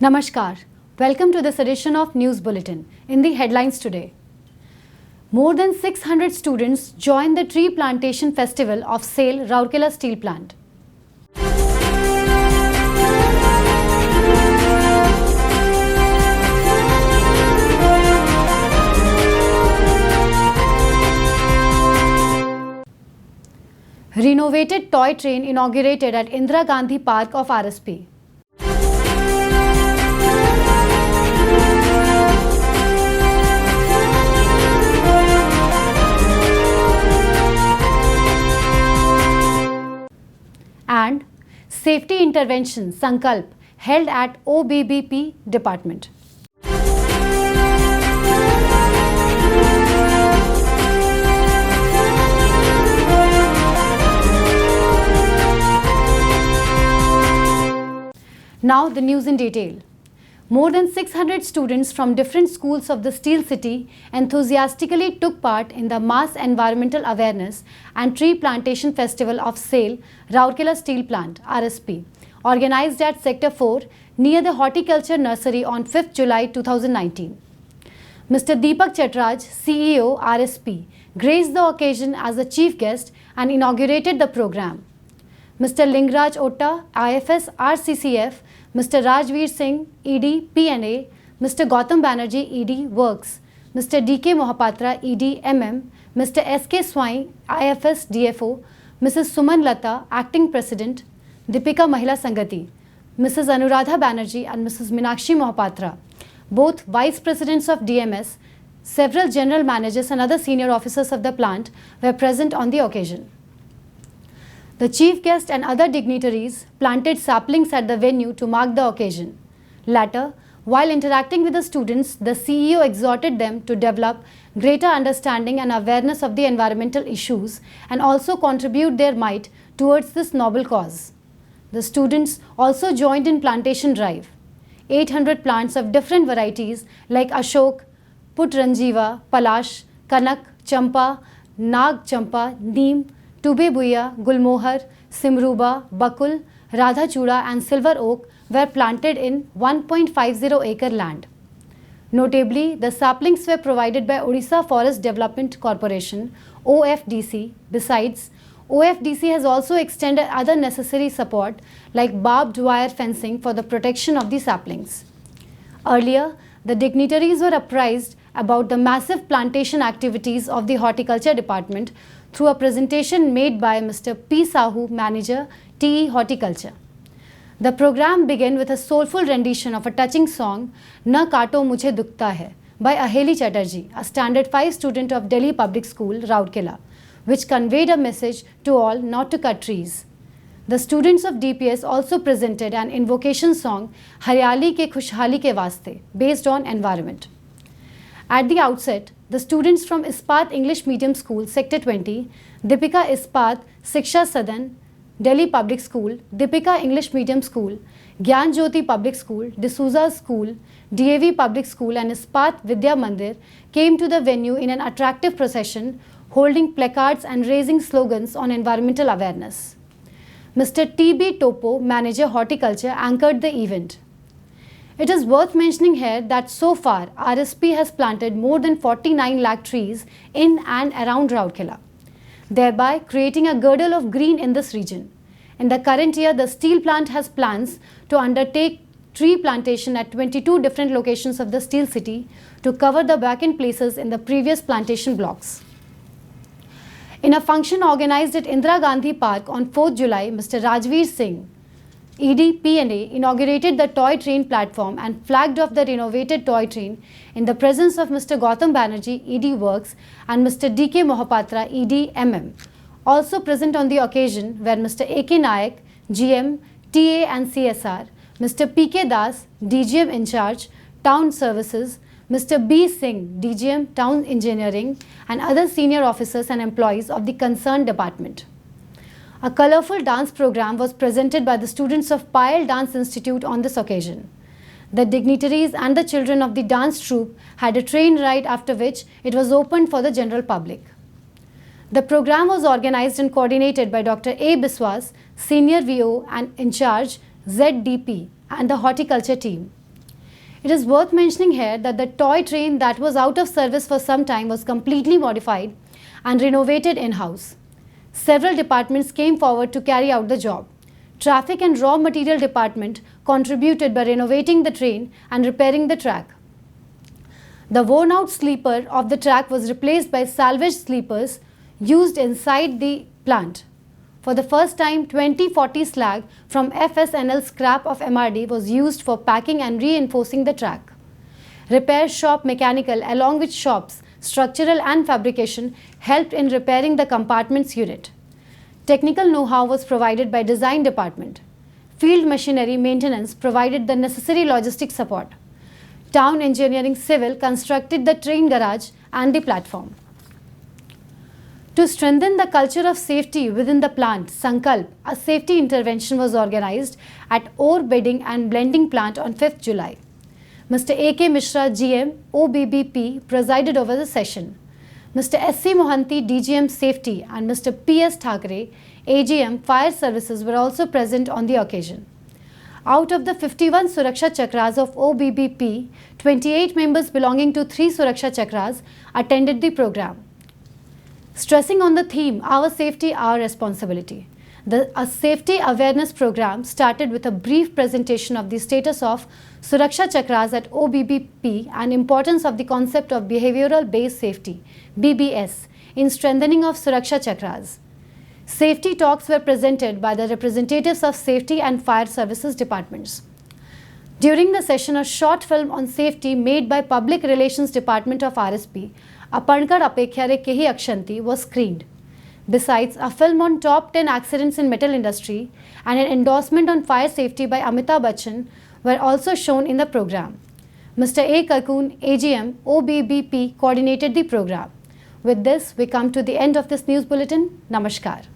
Namaskar. Welcome to this edition of News Bulletin. In the headlines today, more than 600 students joined the tree plantation festival of SAIL Rourkela steel plant. Renovated toy train inaugurated at Indira Gandhi Park of RSP. And Safety Intervention Sankalp held at OBBP Department. Now the news in detail. More than 600 students from different schools of the Steel City enthusiastically took part in the Mass Environmental Awareness and Tree Plantation Festival of SAIL Rourkela Steel Plant (RSP), organized at Sector 4 near the Horticulture Nursery on 5th July 2019. Mr. Deepak Chatraj, CEO RSP, graced the occasion as the chief guest and inaugurated the program. Mr. Lingraj Otta, IFS RCCF, Mr. Rajveer Singh, ED PNA, Mr. Gautam Banerjee, ED Works, Mr. DK Mohapatra, ED MM, Mr. SK Swai, IFS DFO, Mrs. Suman Lata, Acting President, Deepika Mahila Sangati, Mrs. Anuradha Banerjee and Mrs. Minakshi Mohapatra, both Vice Presidents of DMS, several General Managers and other senior officers of the plant were present on the occasion. The chief guest and other dignitaries planted saplings at the venue to mark the occasion. Later, while interacting with the students, the CEO exhorted them to develop greater understanding and awareness of the environmental issues and also contribute their might towards this noble cause. The students also joined in plantation drive. 800 plants of different varieties like Ashok, Putranjiva, Palash, Kanak, Champa, Nag Champa, Neem, Tube Buya, Gulmohar, Simruba, Bakul, Radha Chuda and Silver Oak were planted in 1.50 acre land. Notably, the saplings were provided by Odisha Forest Development Corporation OFDC. Besides, OFDC has also extended other necessary support like barbed wire fencing for the protection of the saplings. Earlier, the dignitaries were apprised about the massive plantation activities of the Horticulture Department through a presentation made by Mr. P. Sahu, Manager, TE Horticulture. The program began with a soulful rendition of a touching song, Na Kaato Mujhe Dukhta Hai, by Aheli Chatterjee, a Standard 5 student of Delhi Public School, Rourkela, which conveyed a message to all not to cut trees. The students of DPS also presented an invocation song, Haryali Ke Khushhali Ke Vaste, based on environment. At the outset, the students from Ispat English Medium School, Sector 20, Deepika Ispat, Siksha Sadan, Delhi Public School, Deepika English Medium School, Gyan Jyoti Public School, D'Souza School, DAV Public School and Ispat Vidya Mandir came to the venue in an attractive procession, holding placards and raising slogans on environmental awareness. Mr. T.B. Topo, Manager Horticulture, anchored the event. It is worth mentioning here that so far RSP has planted more than 49 lakh trees in and around Rourkela, thereby creating a girdle of green in this region. In the current year, the steel plant has plans to undertake tree plantation at 22 different locations of the Steel City to cover the vacant places in the previous plantation blocks. In a function organized at Indira Gandhi Park on 4th July, Mr. Rajveer Singh, ED PNA, inaugurated the toy train platform and flagged off the renovated toy train in the presence of Mr. Gautam Banerjee, ED Works, and Mr. DK Mohapatra, ED MM. Also present on the occasion were Mr. AK Nayak, GM, TA and CSR, Mr. PK Das, DGM in charge, Town Services, Mr. B. Singh, DGM, Town Engineering, and other senior officers and employees of the concerned department. A colourful dance program was presented by the students of Payal Dance Institute on this occasion. The dignitaries and the children of the dance troupe had a train ride, after which it was opened for the general public. The program was organized and coordinated by Dr. A. Biswas, Senior VO and in charge ZDP and the horticulture team. It is worth mentioning here that the toy train that was out of service for some time was completely modified and renovated in-house. Several departments came forward to carry out the job. Traffic and Raw Material Department contributed by renovating the train and repairing the track. The worn-out sleeper of the track was replaced by salvaged sleepers used inside the plant. For the first time, 2040 slag from FSNL scrap of MRD was used for packing and reinforcing the track. Repair shop mechanical along with shops, structural and fabrication helped in repairing the compartments unit. Technical know-how was provided by design department. Field machinery maintenance provided the necessary logistic support. Town engineering civil constructed the train garage and the platform. To strengthen the culture of safety within the plant, Sankalp, a safety intervention was organized at ore bedding and blending plant on 5th July. Mr. A.K. Mishra, GM, OBBP, presided over the session. Mr. S.C. Mohanty, DGM Safety, and Mr. P.S. Thakre, AGM Fire Services were also present on the occasion. Out of the 51 Suraksha Chakras of OBBP, 28 members belonging to 3 Suraksha Chakras attended the program. Stressing on the theme, Our Safety, Our Responsibility. A safety awareness program started with a brief presentation of the status of Suraksha Chakras at OBBP and importance of the concept of behavioral based safety, BBS, in strengthening of Suraksha Chakras. Safety talks were presented by the representatives of safety and fire services departments. During the session, a short film on safety made by Public Relations Department of RSP, Aparnkar Apekhyare Kehi Akshanti, was screened. Besides, a film on top 10 accidents in metal industry and an endorsement on fire safety by Amitabh Bachchan were also shown in the program. Mr. A. Kakun, AGM, OBBP coordinated the program. With this, we come to the end of this news bulletin. Namaskar.